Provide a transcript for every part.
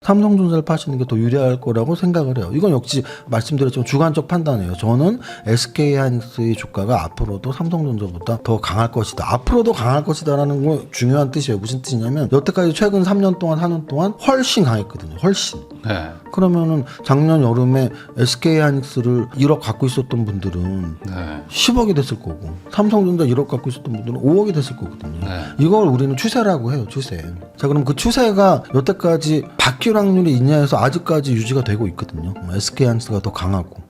삼성전자를 파시는 게 더 유리할 거라고 생각을 해요. 이건 역시 말씀드렸지만 주관적 판단이에요. 저는 SK하이닉스의 주가가 앞으로도 삼성전자보다 더 강할 것이다. 앞으로도 강할 것이다라는 거 중요한 뜻이에요. 무슨 뜻이냐면 여태까지 최근 3년 동안 4년 동안 훨씬 강했거든요. 훨씬. 네. 그러면은 작년 여름에 SK하이닉스를 1억 갖고 있었던 분들은 네. 10억이 됐을 거고 삼성전자 1억 갖고 있었던 분들은 5억이 됐을 거거든요. 네. 이걸 우리는 추세라고 해요. 추세. 자, 그럼 그 추세가 여태까지 바뀔 확률이 있냐 해서 아직까지 유지가 되고 있거든요. SK하이닉스가 더 강하고.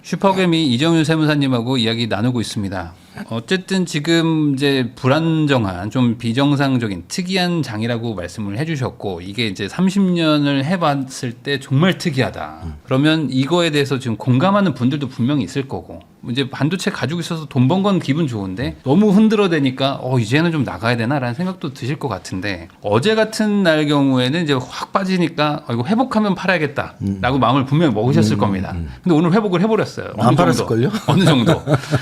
슈퍼개미 이정윤 세무사님하고 이야기 나누고 있습니다. 어쨌든 지금 이제 불안정한 좀 비정상적인 특이한 장이라고 말씀을 해주셨고 이게 이제 30년을 해봤을 때 정말 특이하다. 그러면 이거에 대해서 지금 공감하는 분들도 분명히 있을 거고 이제 반도체 가지고 있어서 돈 번 건 기분 좋은데 너무 흔들어대니까 이제는 좀 나가야 되나라는 생각도 드실 것 같은데 어제 같은 날 경우에는 이제 확 빠지니까 이거 회복하면 팔아야겠다라고 마음을 분명히 먹으셨을 겁니다. 근데 오늘 회복을 해버렸어요. 안 팔았을걸요? 어느 정도.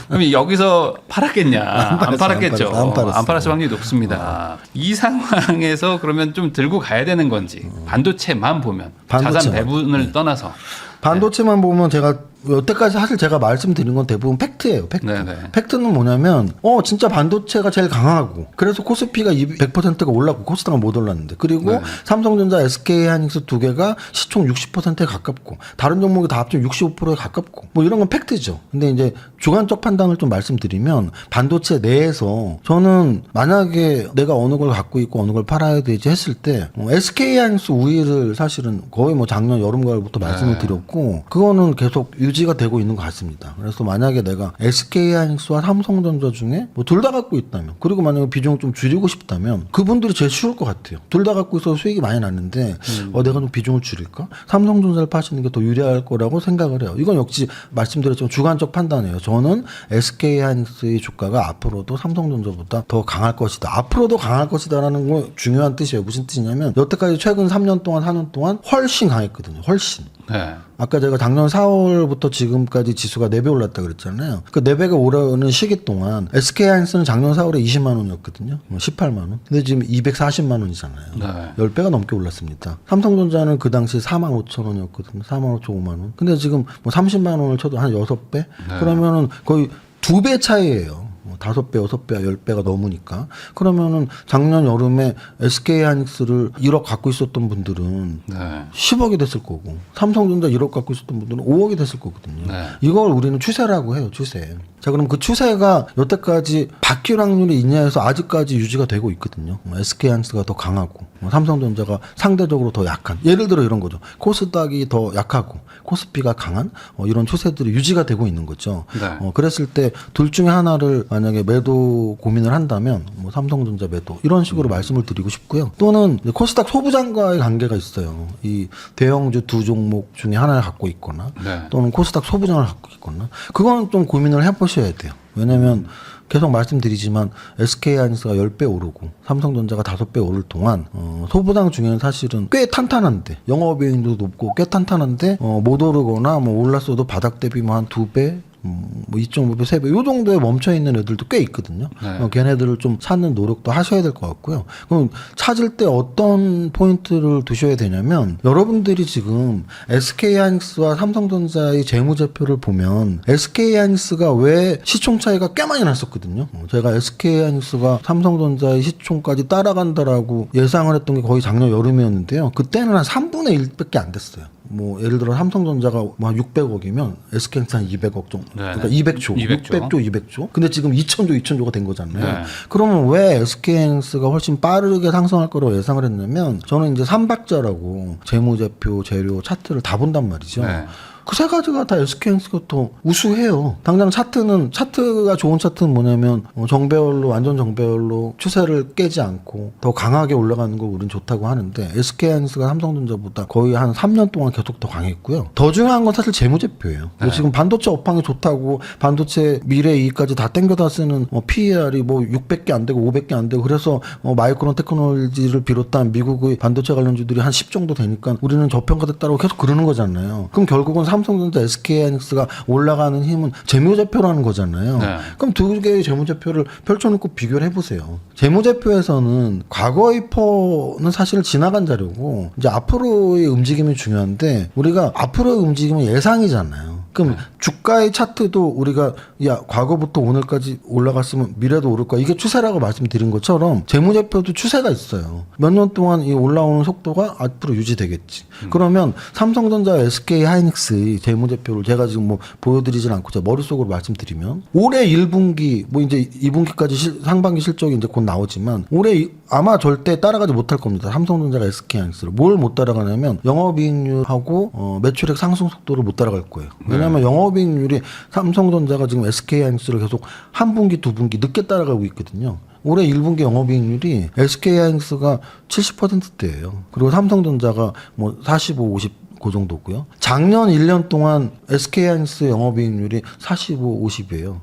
그럼 여기서 팔았겠냐? 안 팔았겠죠. 안 팔았을 확률이 높습니다. 이 상황에서 그러면 좀 들고 가야 되는 건지 반도체만 보면 자산 배분을 떠나서 반도체만 보면 제가 여태까지 사실 제가 말씀드린 건 대부분 팩트예요. 팩트. 네네. 팩트는 뭐냐면 진짜 반도체가 제일 강하고 그래서 코스피가 100%가 올랐고 코스닥은 못 올랐는데 그리고 네. 삼성전자, SK하이닉스 두 개가 시총 60%에 가깝고 다른 종목이 다 합치면 65%에 가깝고 뭐 이런 건 팩트죠. 근데 이제 주관적 판단을 좀 말씀드리면 반도체 내에서 저는 만약에 내가 어느 걸 갖고 있고 어느 걸 팔아야 되지 했을 때 SK하이닉스 우위를 사실은 거의 뭐 작년 여름 가을부터 말씀을 드렸고 그거는 계속 유지가 되고 있는 것 같습니다. 그래서 만약에 내가 SK하이닉스와 삼성전자 중에 뭐 둘 다 갖고 있다면 그리고 만약에 비중을 좀 줄이고 싶다면 그분들이 제일 쉬울 것 같아요. 둘 다 갖고 있어서 수익이 많이 났는데 내가 좀 비중을 줄일까? 삼성전자를 파시는 게 더 유리할 거라고 생각을 해요. 이건 역시 말씀드렸지만 주관적 판단이에요. 저는 SK하이닉스의 주가가 앞으로도 삼성전자보다 더 강할 것이다. 앞으로도 강할 것이다라는 거 중요한 뜻이에요. 무슨 뜻이냐면 여태까지 최근 3년 동안 4년 동안 훨씬 강했거든요. 훨씬. 네. 아까 제가 작년 4월부터 지금까지 지수가 4배 올랐다 그랬잖아요. 그 4배가 오르는 시기 동안 SK하이닉스는 작년 4월에 20만 원이었거든요. 18만 원. 근데 지금 240만 원이잖아요. 네. 10배가 넘게 올랐습니다. 삼성전자는 그 당시 4만 5천 원이었거든요. 4만 5천 5만 원. 근데 지금 뭐 30만 원을 쳐도 한 6배? 네. 그러면은 거의 2배 차이예요. 5배, 6배, 10배가 넘으니까. 그러면은 작년 여름에 SK하이닉스를 1억 갖고 있었던 분들은 네. 10억이 됐을 거고 삼성전자 1억 갖고 있었던 분들은 5억이 됐을 거거든요. 네. 이걸 우리는 추세라고 해요. 추세. 자, 그럼 그 추세가 여태까지 바뀔 확률이 있냐 해서 아직까지 유지가 되고 있거든요. SK하이닉스가 더 강하고 삼성전자가 상대적으로 더 약한. 예를 들어 이런 거죠. 코스닥이 더 약하고 코스피가 강한 이런 추세들이 유지가 되고 있는 거죠. 네. 그랬을 때 둘 중에 하나를 만약에 매도 고민을 한다면 뭐 삼성전자 매도 이런 식으로 말씀을 드리고 싶고요. 또는 코스닥 소부장과의 관계가 있어요. 이 대형주 두 종목 중에 하나를 갖고 있거나 네. 또는 코스닥 소부장을 갖고 있거나 그건 좀 고민을 해보셔야 돼요. 왜냐하면 계속 말씀드리지만 SK하이닉스가 10배 오르고 삼성전자가 5배 오를 동안 소부장 중에는 사실은 꽤 탄탄한데 영업이익도 높고 꽤 탄탄한데 못 오르거나 뭐 올랐어도 바닥 대비 뭐 한 2배 뭐 2.5배, 3배 요 정도에 멈춰 있는 애들도 꽤 있거든요. 네. 걔네들을 좀 찾는 노력도 하셔야 될 것 같고요. 그럼 찾을 때 어떤 포인트를 두셔야 되냐면 여러분들이 지금 SK하이닉스와 삼성전자의 재무제표를 보면 SK하이닉스가 왜 시총 차이가 꽤 많이 났었거든요. 제가 SK하이닉스가 삼성전자의 시총까지 따라간다라고 예상을 했던 게 거의 작년 여름이었는데요. 그때는 한 3분의 1밖에 안 됐어요. 뭐 예를 들어 삼성전자가 뭐 600억이면 SK하이닉스 한 200억 정도. 네. 그러니까 200조, 200조. 200조. 근데 지금 2000조가 된 거잖아요. 네. 그러면 왜 SK하이닉스가 훨씬 빠르게 상승할 거라고 예상을 했냐면 저는 이제 3박자라고 재무제표, 재료, 차트를 다 본단 말이죠. 네. 그 세 가지가 다 SK하이닉스가 더 우수해요. 당장 차트가 좋은 차트는 뭐냐면 정배열로 완전 정배열로 추세를 깨지 않고 더 강하게 올라가는 거 우린 좋다고 하는데 SK하이닉스가 삼성전자보다 거의 한 3년 동안 계속 더 강했고요. 더 중요한 건 사실 재무제표예요. 네. 지금 반도체 업황이 좋다고 반도체 미래 이익까지 다 땡겨다 쓰는 PER이 뭐 600개 안 되고 500개 안 되고 그래서 마이크론 테크놀로지를 비롯한 미국의 반도체 관련주들이 한 10 정도 되니까 우리는 저평가됐다고 계속 그러는 거잖아요. 그럼 결국은 삼성전자, SK하이닉스가 올라가는 힘은 재무제표라는 거잖아요. 네. 그럼 두 개의 재무제표를 펼쳐놓고 비교를 해보세요. 재무제표에서는 과거의 퍼는 사실 지나간 자료고 이제 앞으로의 움직임이 중요한데 우리가 앞으로의 움직임은 예상이잖아요. 그럼 주가의 차트도 우리가 야 과거부터 오늘까지 올라갔으면 미래도 오를 거야 이게 추세라고 말씀드린 것처럼 재무제표도 추세가 있어요. 몇 년 동안 이 올라오는 속도가 앞으로 유지되겠지. 그러면 삼성전자, SK하이닉스의 재무제표를 제가 지금 뭐 보여드리진 않고 제 머릿속으로 말씀드리면 올해 1분기 뭐 이제 2분기까지 상반기 실적이 이제 곧 나오지만 올해 아마 절대 따라가지 못할 겁니다. 삼성전자가 SK하이닉스를 뭘 못 따라가냐면 영업이익률하고 매출액 상승 속도를 못 따라갈 거예요. 왜냐하면 영업이익률이 삼성전자가 지금 SK하이닉스를 계속 한 분기, 두 분기 늦게 따라가고 있거든요. 올해 1분기 영업이익률이 SK하이닉스가 70%대예요. 그리고 삼성전자가 뭐 45, 50 그 정도고요. 작년 1년 동안 SK하이닉스 영업이익률이 45, 50이에요.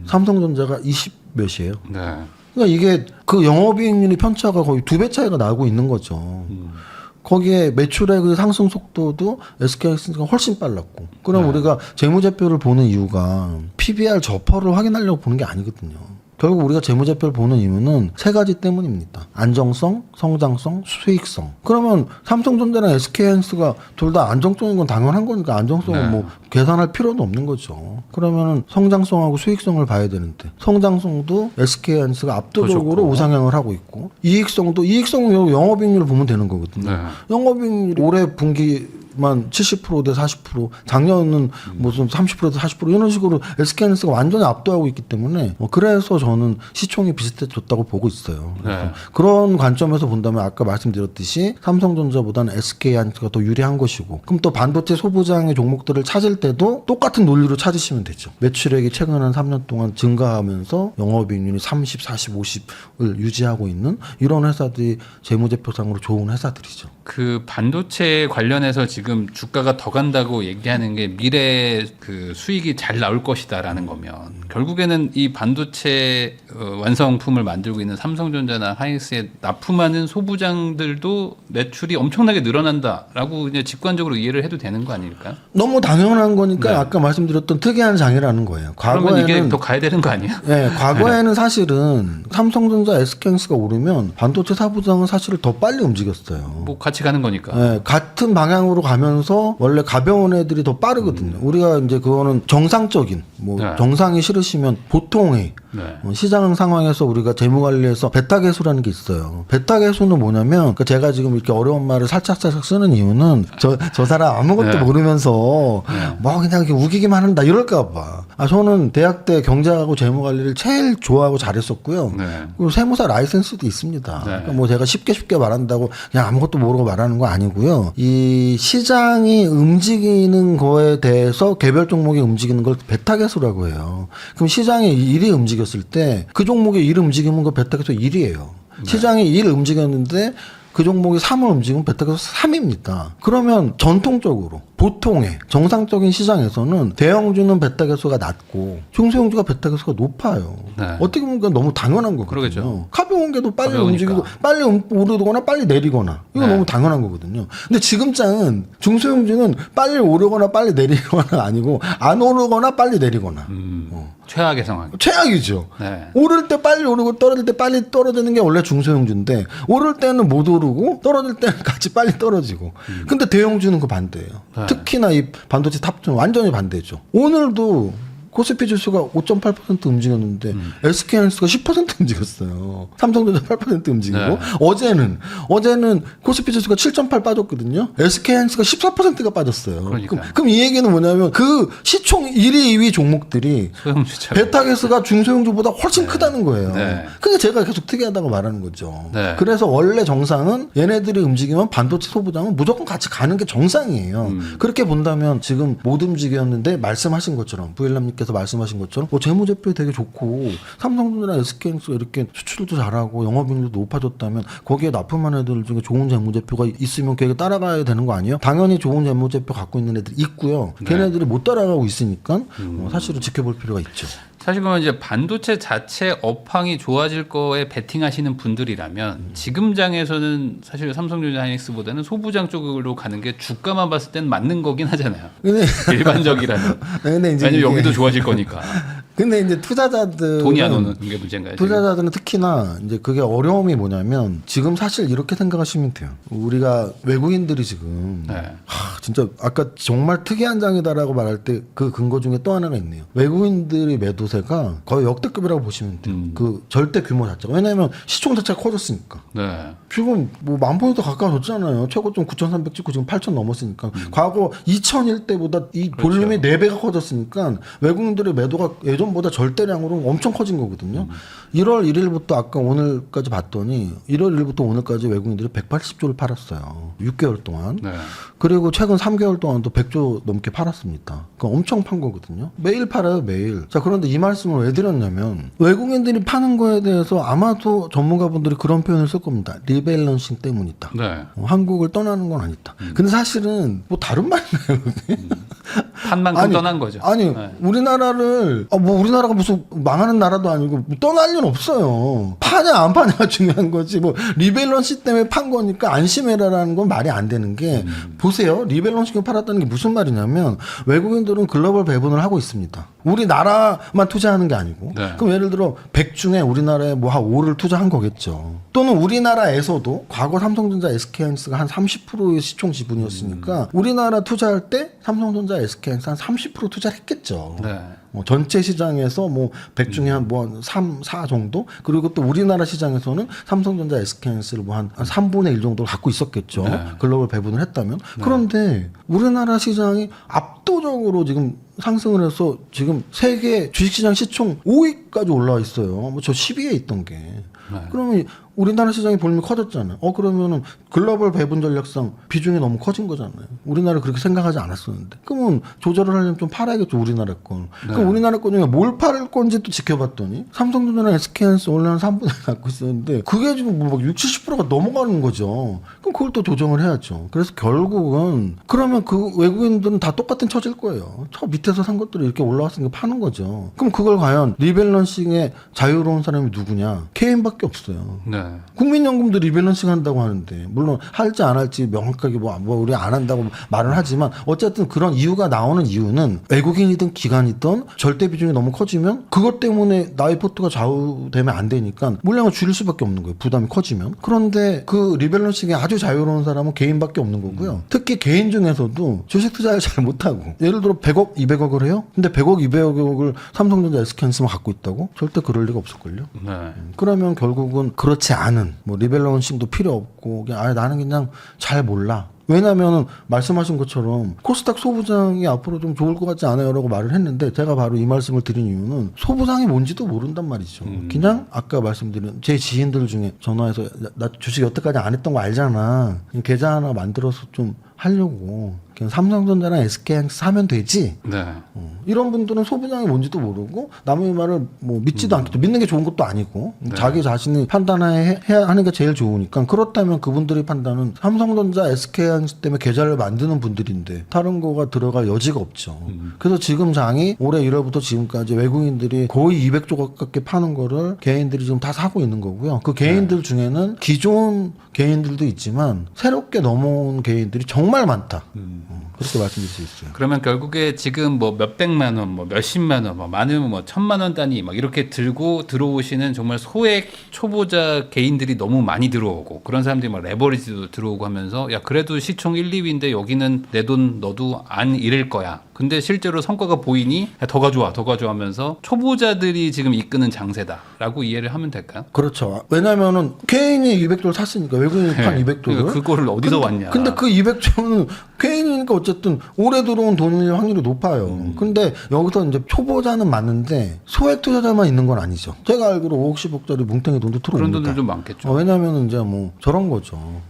삼성전자가 20 몇이에요. 네. 그러니까 이게 그 영업이익률이 편차가 거의 2배 차이가 나고 있는 거죠. 거기에 매출액의 상승 속도도 SK하이닉스가 훨씬 빨랐고. 그럼 우리가 재무제표를 보는 이유가 PBR 저퍼를 확인하려고 보는 게 아니거든요. 결국 우리가 재무제표를 보는 이유는 세 가지 때문입니다. 안정성, 성장성, 수익성. 그러면 삼성전자랑 SK하이닉스가 둘 다 안정적인 건 당연한 거니까 안정성은 뭐 계산할 필요도 없는 거죠. 그러면은 성장성하고 수익성을 봐야 되는데 성장성도 SK하이닉스가 압도적으로 우상향을 하고 있고 이익성도 영업이익률을 보면 되는 거거든요. 네. 영업이익률이 올해 분기 만 70%대 40%, 작년은 무슨 30%대 40% 이런 식으로 SK하이닉스가 완전히 압도하고 있기 때문에 그래서 저는 시총이 비슷해졌다고 보고 있어요. 그래서 그런 관점에서 본다면 아까 말씀드렸듯이 삼성전자보다는 SK하이닉스가 더 유리한 것이고 그럼 또 반도체 소부장의 종목들을 찾을 때도 똑같은 논리로 찾으시면 되죠. 매출액이 최근 한 3년 동안 증가하면서 영업이익률이 30, 40, 50을 유지하고 있는 이런 회사들이 재무제표상으로 좋은 회사들이죠. 그 반도체 관련해서 지금 주가가 더 간다고 얘기하는 게 미래 그 수익이 잘 나올 것이다라는 거면 결국에는 이 반도체 완성품을 만들고 있는 삼성전자나 하이닉스에 납품하는 소부장들도 매출이 엄청나게 늘어난다라고 이제 직관적으로 이해를 해도 되는 거 아닐까요? 너무 당연한 거니까 아까 말씀드렸던 특이한 장이라는 거예요. 그러면 이게 더 가야 되는 거 아니에요? 네, 과거에는 사실은 삼성전자, SK하이닉스가 오르면 반도체 사부장은 사실 더 빨리 움직였어요. 뭐 같이 가는 거니까. 네, 같은 방향으로 가면서 원래 가벼운 애들이 더 빠르거든요. 우리가 이제 그거는 정상적인 정상이 싫으시면 보통의 시장 상황에서 우리가 재무관리에서 베타계수라는 게 있어요. 베타계수는 뭐냐면 그러니까 제가 지금 이렇게 어려운 말을 살짝 쓰는 이유는 저 사람 아무것도 모르면서 뭐 그냥 이렇게 우기기만 한다 이럴까 봐. 저는 대학 때 경제하고 재무관리를 제일 좋아하고 잘했었고요. 그리고 세무사 라이센스도 있습니다. 그러니까 뭐 제가 쉽게 말한다고 그냥 아무것도 모르고 말하는 거 아니고요. 이 시장이 움직이는 거에 대해서 개별 종목이 움직이는 걸 베타계수라고 해요. 그럼 시장이 1이 움직였을 때 그 종목의 1 움직이면 그 베타계수 1이에요. 시장이 1 움직였는데 그 종목이 3을 움직이면 베타계수 3입니다. 그러면 전통적으로 보통의 정상적인 시장에서는 대형주는 베타계수가 낮고 중소형주가 베타계수가 높아요. 어떻게 보면 그건 너무 당연한 거거든요. 그러겠죠. 가벼운 게도 빨리 가벼우니까. 움직이고 빨리 오르거나 빨리 내리거나 이거 너무 당연한 거거든요. 근데 지금 장은 중소형주는 빨리 오르거나 빨리 내리거나 아니고 안 오르거나 빨리 내리거나 최악의 상황. 최악이죠. 오를 때 빨리 오르고 떨어질 때 빨리 떨어지는 게 원래 중소형주인데 오를 때는 못 오르고 떨어질 때는 같이 빨리 떨어지고. 근데 대형주는 그 반대예요. 특히나 이 반도체 탑주는 완전히 반대죠. 오늘도 코스피 지수가 5.8% 움직였는데 SK하이닉스가 10% 움직였어요. 삼성전자 8% 움직이고 어제는 코스피 지수가 7.8 빠졌거든요. SK하이닉스가 14%가 빠졌어요. 그럼 이 얘기는 뭐냐면 그 시총 1위, 2위 종목들이 베타계수가 중소형주보다 훨씬 크다는 거예요. 그게 제가 계속 특이하다고 말하는 거죠. 그래서 원래 정상은 얘네들이 움직이면 반도체 소부장은 무조건 같이 가는 게 정상이에요. 그렇게 본다면 지금 못 움직였는데 말씀하신 것처럼 부일남님 께서 말씀하신 것처럼 재무제표 되게 좋고 삼성전자나 SK하이닉스가 이렇게 수출도 잘하고 영업이익률도 높아졌다면 거기에 납품한 애들 중에 좋은 재무제표가 있으면 걔가 따라가야 되는 거 아니에요? 당연히 좋은 재무제표 갖고 있는 애들이 있고요. 걔네들이 못 따라가고 있으니까 사실은 지켜볼 필요가 있죠. 사실 그러면 이제 반도체 자체 업황이 좋아질 거에 베팅하시는 분들이라면 지금 장에서는 사실 삼성전자 하이닉스보다는 소부장 쪽으로 가는 게 주가만 봤을 땐 맞는 거긴 하잖아요. 근데 일반적이라면. 근데 이제 왜냐면 이게- 여기도 좋아질 거니까. 근데 이제 투자자들 돈이 안 오는 게 문제인가요? 지금? 투자자들은 특히나 이제 그게 어려움이 뭐냐면 지금 사실 이렇게 생각하시면 돼요. 우리가 외국인들이 지금 네. 진짜 아까 정말 특이한 장이다라고 말할 때 그 근거 중에 또 하나가 있네요. 외국인들의 매도세가 거의 역대급이라고 보시면 돼요. 그 절대 규모 자체가. 왜냐하면 시총 자체가 커졌으니까. 네. 지금 뭐 만 포인트 가까워졌잖아요. 최고점 9,300 찍고 지금 8,000 넘었으니까. 과거 2001 때보다 이 볼륨이 4배가 커졌으니까 외국인들의 매도가 예전보다 절대량으로 엄청 커진 거거든요. 1월 1일부터 아까 오늘까지 봤더니 1월 1일부터 오늘까지 외국인들이 180조를 팔았어요. 6개월 동안. 네. 그리고 최근 3개월 동안도 100조 넘게 팔았습니다. 그 엄청 판 거거든요. 매일 팔아요, 매일. 자, 그런데 이 말씀을 왜 드렸냐면 외국인들이 파는 거에 대해서 아마도 전문가분들이 그런 표현을 쓸 겁니다. 리밸런싱 때문이다. 네. 한국을 떠나는 건 아니다. 근데 사실은 뭐 다른 말인가요? 판 만큼 떠난 거죠. 아니, 네. 우리나라를 뭐 우리나라가 무슨 망하는 나라도 아니고 떠날 일은 없어요. 파냐 안 파냐가 중요한 거지. 뭐 리밸런싱 때문에 판 거니까 안심해라라는 건 말이 안 되는 게 보세요. 리밸런싱을 팔았다는 게 무슨 말이냐면 외국인들은 글로벌 배분을 하고 있습니다. 우리나라만 투자하는 게 아니고. 네. 그럼 예를 들어 100 중에 우리나라에 뭐 한 5를 투자한 거겠죠. 또는 우리나라에서도 과거 삼성전자 SK하이닉스가 한 30%의 시총 지분이었으니까 우리나라 투자할 때 삼성전자 SK하이닉스 한 30% 투자를 했겠죠. 네. 전체 시장에서 뭐 100 중에 한 뭐 3, 4 정도? 그리고 또 우리나라 시장에서는 삼성전자 SK하이닉스를 뭐 한 3분의 1 정도를 갖고 있었겠죠. 네. 글로벌 배분을 했다면. 그런데 우리나라 시장이 압도적으로 지금 상승을 해서 지금 세계 주식시장 시총 5위까지 올라와 있어요. 뭐 저 10위에 있던 게. 그러면 우리나라 시장이 볼륨이 커졌잖아요. 그러면은 글로벌 배분 전략상 비중이 너무 커진 거잖아요. 우리나라 그렇게 생각하지 않았었는데. 그러면 조절을 하려면 좀 팔아야겠죠, 우리나라 건. 그럼 우리나라 건 중에 뭘 팔을 건지 또 지켜봤더니 삼성전자나 SK하이닉스 원래 한 3분의 1 갖고 있었는데 그게 지금 뭐 막 60, 70%가 넘어가는 거죠. 그럼 그걸 또 조정을 해야죠. 그래서 결국은 그러면 그 외국인들은 다 똑같은 처질 거예요. 저 밑에서 산 것들이 이렇게 올라왔으니까 파는 거죠. 그럼 그걸 과연 리밸런싱에 자유로운 사람이 누구냐? 개인밖에 없어요. 네. 국민연금도 리밸런싱 한다고 하는데 물론 할지 안 할지 명확하게 뭐 우리 안 한다고 말은 하지만 어쨌든 그런 이유가 나오는 이유는 외국인이든 기관이든 절대 비중이 너무 커지면 그것 때문에 나의 포트가 좌우되면 안 되니까 물량을 줄일 수밖에 없는 거예요. 부담이 커지면. 그런데 그 리밸런싱에 아주 자유로운 사람은 개인밖에 없는 거고요. 특히 개인 중에서도 주식 투자를 잘 못하고 예를 들어 100억, 200억을 해요. 근데 100억, 200억을 삼성전자 SK하이닉스만 갖고 있다고? 절대 그럴 리가 없을걸요. 네. 그러면 결국은 그렇지 않은 뭐 리밸런싱도 필요 없고 그냥 나는 그냥 잘 몰라. 왜냐하면 말씀하신 것처럼 코스닥 소부장이 앞으로 좀 좋을 것 같지 않아요라고 말을 했는데 제가 바로 이 말씀을 드린 이유는 소부장이 뭔지도 모른단 말이죠. 그냥 아까 말씀드린 제 지인들 중에 전화해서 나 주식 여태까지 안 했던 거 알잖아. 계좌 하나 만들어서 좀 하려고 그냥 삼성전자랑 SK하이닉스 사면 되지. 네. 이런 분들은 소부장이 뭔지도 모르고 남의 말을 뭐 믿지도 않겠죠. 믿는 게 좋은 것도 아니고 자기 자신이 판단해야 하는 게 제일 좋으니까 그렇다면 그분들의 판단은 삼성전자 SK하이닉스 때문에 계좌를 만드는 분들인데 다른 거가 들어갈 여지가 없죠. 그래서 지금 장이 올해 1월부터 지금까지 외국인들이 거의 200조 가깝게 파는 거를 개인들이 지금 다 사고 있는 거고요. 그 개인들 중에는 기존 개인들도 있지만 새롭게 넘어온 개인들이 정말 많다. 그렇게 말씀드릴 수 있어요. 그러면 결국에 지금 뭐 몇백만 원, 뭐 몇십만 원, 뭐 많으면 뭐 1,000만 원 단위 막 이렇게 들고 들어오시는 정말 소액 초보자 개인들이 너무 많이 들어오고 그런 사람들이 막 레버리지도 들어오고 하면서 야 그래도 시총 1, 2위인데 여기는 내 돈 넣어도 안 잃을 거야. 근데 실제로 성과가 보이니 야, 더 가져와 하면서 초보자들이 지금 이끄는 장세다라고 이해를 하면 될까요? 그렇죠. 왜냐면은 개인이 200조를 샀으니까 외국인이 판 200조를. 그러니까 그거를 어디서 왔냐. 근데 그 200조는 개인이니까 어쨌든 올해 들어온 돈일 확률이 높아요. 근데 여기서 이제 초보자는 맞는데 소액 투자자만 있는 건 아니죠. 제가 알기로 5억, 10억짜리 뭉탱이 돈도 들어옵니다. 그런 돈들도 많겠죠. 왜냐면은 이제 뭐 저런 거죠.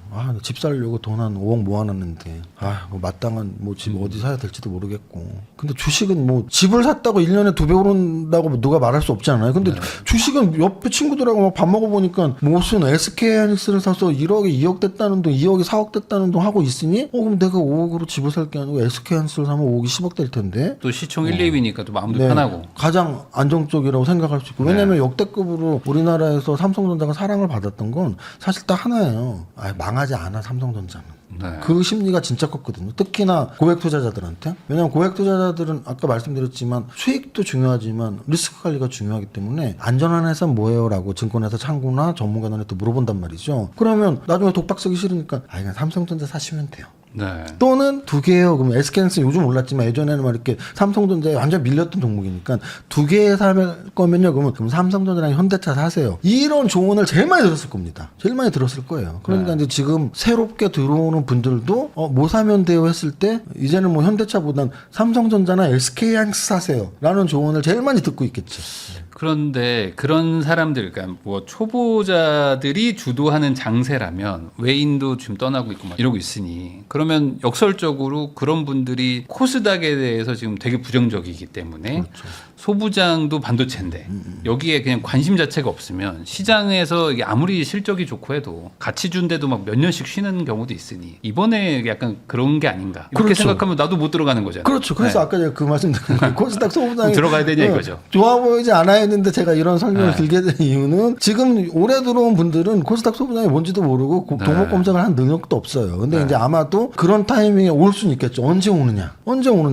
집 살려고 돈 한 5억 모아놨는데 뭐 마땅한 뭐 집 어디 사야 될지도 모르겠고. 근데 주식은 뭐 집을 샀다고 1년에 2배 오른다고 누가 말할 수 없잖아요. 근데 주식은 옆에 친구들하고 막 밥 먹어보니까 무슨 SK하이닉스를 사서 1억에 2억 됐다는 돈, 2억에 4억 됐다는 돈 하고 있으니 그럼 내가 5억으로 집을 살 게 아니고 SK하이닉스를 사면 5억이 10억 될 텐데. 또 시총 1, 2위니까 또 마음도 네, 편하고. 가장 안정적이라고 생각할 수 있고. 왜냐하면 역대급으로 우리나라에서 삼성전자가 사랑을 받았던 건 사실 딱 하나예요. 망하지 않아 삼성전자는. 네. 그 심리가 진짜 컸거든요. 특히나 고액 투자자들한테. 왜냐하면 고액 투자자들은 아까 말씀드렸지만 수익도 중요하지만 리스크 관리가 중요하기 때문에 안전한 회사는 뭐예요? 라고 증권회사 창구나 전문가들한테 물어본단 말이죠. 그러면 나중에 독박 쓰기 싫으니까 그냥 삼성전자 사시면 돼요. 네. 또는 두 개예요. 그럼 SK하이닉스 요즘 올랐지만 예전에는 막 이렇게 삼성전자에 완전 밀렸던 종목이니까 두 개 살 거면요. 그럼 삼성전자랑 현대차 사세요. 이런 조언을 제일 많이 들었을 겁니다. 제일 많이 들었을 거예요. 그러니까 이제 지금 새롭게 들어오는 분들도 뭐 사면 돼요 했을 때 이제는 뭐 현대차보단 삼성전자나 SK하이닉스 사세요라는 조언을 제일 많이 듣고 있겠죠. 그런데 그런 사람들, 그러니까 뭐 초보자들이 주도하는 장세라면 외인도 지금 떠나고 있고 막 이러고 있으니 그러면 역설적으로 그런 분들이 코스닥에 대해서 지금 되게 부정적이기 때문에 그렇죠. 소부장도 반도체인데 여기에 그냥 관심 자체가 없으면 시장에서 이게 아무리 실적이 좋고 해도 같이 준데도 막 몇 년씩 쉬는 경우도 있으니 이번에 약간 그런 게 아닌가 이렇게 그렇죠. 생각하면 나도 못 들어가는 거잖아요. 그렇죠. 그래서 네. 아까 제가 그 말씀 드린 거예요. 코스닥 소부장이 들어가야 되냐 이거죠. 좋아 보이지 않아야 했는데 제가 이런 설명을 네. 들게 된 이유는 지금 올해 들어온 분들은 코스닥 소부장이 뭔지도 모르고 네. 종목 검색을 한 능력도 없어요. 근데 네. 이제 아마도 그런 타이밍에 올 수는 있겠죠. 언제 오느냐.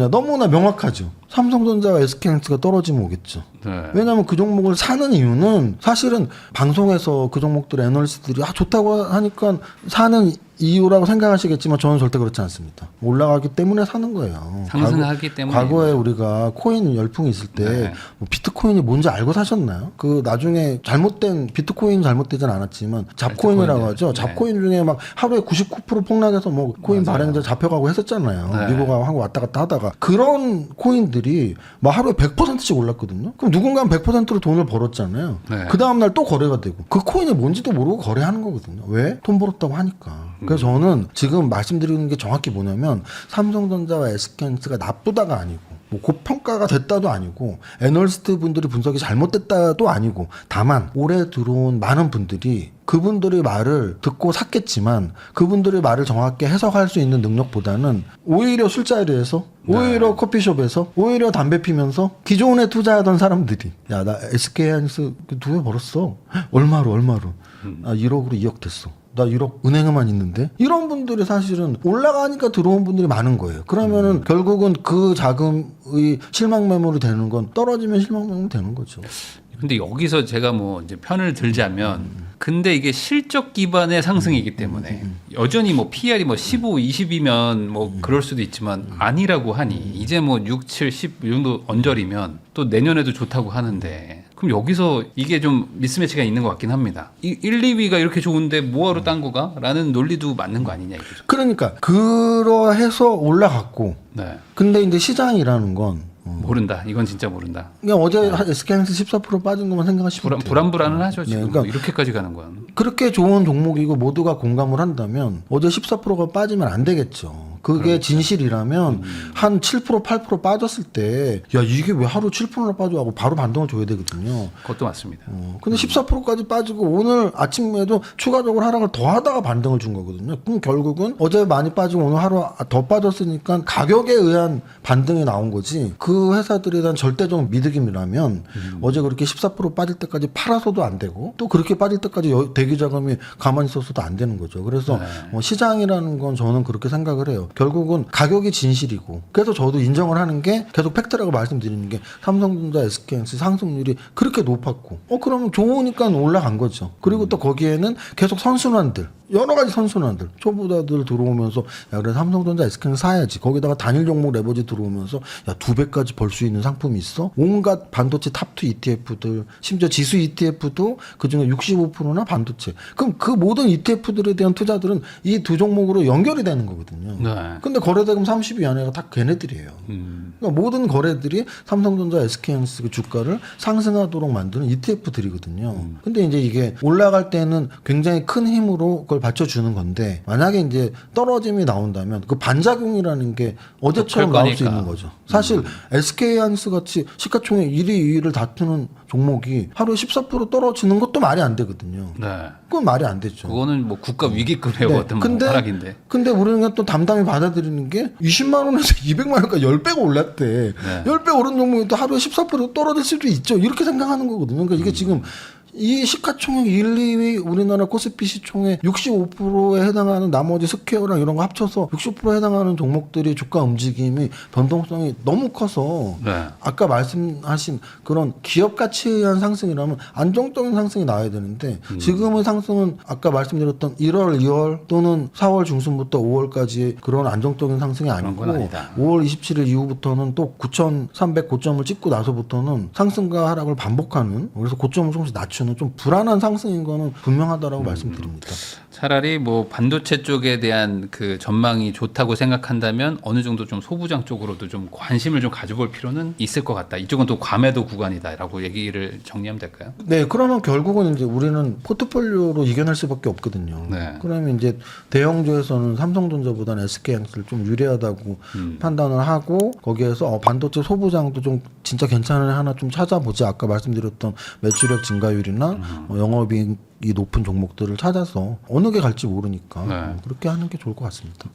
너무나 명확하죠. 삼성전자와 SK하이닉스가 떨어지면 오겠죠. 네. 왜냐하면 그 종목을 사는 이유는 사실은 방송에서 그 종목들 애널리스트들이 좋다고 하니까 사는 이유라고 생각하시겠지만 저는 절대 그렇지 않습니다. 올라가기 때문에 사는 거예요. 상승하기 때문에. 과거에 우리가 코인 열풍이 있을 때 네. 뭐 비트코인이 뭔지 알고 사셨나요? 그 나중에 잘못된 비트코인 잘못되진 않았지만 잡코인이라고 하죠. 네. 잡코인 중에 막 하루에 99% 폭락해서 뭐 코인 맞아요. 발행자 잡혀가고 했었잖아요. 네. 미국하고 한국 왔다 갔다 하다가 그런 코인들이 막 하루에 100%씩 올랐거든요. 그럼 누군가는 100%로 돈을 벌었잖아요. 네. 그 다음날 또 거래가 되고 그 코인이 뭔지도 모르고 거래하는 거거든요. 왜? 돈 벌었다고 하니까. 그래서 저는 지금 말씀드리는 게 정확히 뭐냐면 삼성전자와 SK하이닉스가 나쁘다가 아니고 뭐 고평가가 됐다도 아니고 애널리스트 분들이 분석이 잘못됐다도 아니고 다만 올해 들어온 많은 분들이 그분들의 말을 듣고 샀겠지만 그분들의 말을 정확히 해석할 수 있는 능력보다는 오히려 술자리에서 오히려 커피숍에서 오히려 담배 피면서 기존에 투자하던 사람들이 야 나 SK하이닉스 두 배 벌었어. 얼마로 1억으로 2억 됐어. 나 1억 은행에만 있는데 이런 분들이 사실은 올라가니까 들어온 분들이 많은 거예요. 그러면은 결국은 그 자금의 실망 매물이 되는 건 떨어지면 실망 매물이 되는 거죠. 근데 여기서 제가 뭐 이제 편을 들자면 근데 이게 실적 기반의 상승이기 때문에 여전히 뭐 PR이 뭐 15, 20이면 뭐 그럴 수도 있지만 아니라고 하니 이제 뭐 6, 7, 10 이 정도 언저리면 또 내년에도 좋다고 하는데 그럼 여기서 이게 좀 미스매치가 있는 것 같긴 합니다. 1, 2위가 이렇게 좋은데 뭐하러 딴 거가? 라는 논리도 맞는 거 아니냐 이거죠. 그러니까 그러해서 올라갔고 네. 근데 이제 시장이라는 건 모른다. 이건 진짜 모른다. 그냥 어제 SK하이닉스 14% 빠진 것만 생각하시면 돼요. 불안불안은 하죠 지금. 네, 그러니까 이렇게까지 가는 건. 그렇게 좋은 종목이고 모두가 공감을 한다면 어제 14%가 빠지면 안 되겠죠. 그게 그렇죠. 진실이라면 한 7%, 8% 빠졌을 때 야 이게 왜 하루 7%나 빠져 하고 바로 반등을 줘야 되거든요. 그것도 맞습니다. 근데 14%까지 빠지고 오늘 아침에도 추가적으로 하락을 더 하다가 반등을 준 거거든요. 그럼 결국은 어제 많이 빠지고 오늘 하루 더 빠졌으니까 가격에 의한 반등이 나온 거지. 그 회사들에 대한 절대적 믿음이라면 어제 그렇게 14% 빠질 때까지 팔아서도 안 되고 또 그렇게 빠질 때까지 대기 자금이 가만히 있어서도 안 되는 거죠. 그래서 시장이라는 건 저는 그렇게 생각을 해요. 결국은 가격이 진실이고 그래서 저도 인정을 하는 게 계속 팩트라고 말씀드리는 게 삼성전자, SK하이닉스 상승률이 그렇게 높았고 그러면 좋으니까 올라간 거죠. 그리고 또 거기에는 계속 선순환들 여러 가지 선순환들 초보자들 들어오면서 야 그래 삼성전자 SK하이닉스 사야지. 거기다가 단일 종목 레버지 들어오면서 야 2배까지 벌 수 있는 상품이 있어. 온갖 반도체 탑2 ETF들 심지어 지수 ETF도 그중에 65%나 반도체. 그럼 그 모든 ETF들에 대한 투자들은 이 두 종목으로 연결이 되는 거거든요. 네. 근데 거래대금 30위 안에가 다 걔네들이에요. 그러니까 모든 거래들이 삼성전자, SK하이닉스 그 주가를 상승하도록 만드는 ETF들이거든요. 근데 이제 이게 올라갈 때는 굉장히 큰 힘으로 그걸 받쳐주는 건데 만약에 이제 떨어짐이 나온다면 그 반작용이라는 게 어제처럼 나올 수 있는 거죠. 사실 SK하이닉스 같이 시가총액 1위, 2위를 다투는 종목이 하루에 14% 떨어지는 것도 말이 안 되거든요. 네. 그건 말이 안 되죠. 그거는 뭐 국가 위기급의 어떤 뭐 근데 하락인데. 우리는 또 담담히 받아들이는 게 20만 원에서 200만 원까지 10배가 올랐대. 네. 10배 오른 종목이 또 하루에 14% 떨어질 수도 있죠. 이렇게 생각하는 거거든요. 그러니까 이게 지금 이 시가총액 1, 2위 우리나라 코스피 시총의 65%에 해당하는 나머지 스퀘어랑 이런 거 합쳐서 60%에 해당하는 종목들이 주가 움직임이 변동성이 너무 커서 네. 아까 말씀하신 그런 기업 가치에 의한 상승이라면 안정적인 상승이 나와야 되는데 지금의 상승은 아까 말씀드렸던 1월, 2월 또는 4월 중순부터 5월까지 그런 안정적인 상승이 그런 아니고 건 아니다. 5월 27일 이후부터는 또 9,300 고점을 찍고 나서부터는 상승과 하락을 반복하는 그래서 고점을 조금씩 낮추는 좀 불안한 상승인 거는 분명하다라고 말씀드립니다. 차라리 뭐 반도체 쪽에 대한 그 전망이 좋다고 생각한다면 어느 정도 좀 소부장 쪽으로도 좀 관심을 좀 가져볼 필요는 있을 것 같다. 이쪽은 또 과매도 구간이다라고 얘기를 정리하면 될까요? 네, 그러면 결국은 이제 우리는 포트폴리오로 이겨낼 수밖에 없거든요. 네. 그러면 이제 대형주에서는 삼성전자보다는 SK하이닉스를 좀 유리하다고 판단을 하고 거기에서 반도체 소부장도 좀 진짜 괜찮은 하나 좀 찾아보자. 아까 말씀드렸던 매출액 증가율이나 영업이익이 높은 종목들을 찾아서 어느 게 갈지 모르니까 네. 그렇게 하는 게 좋을 것 같습니다.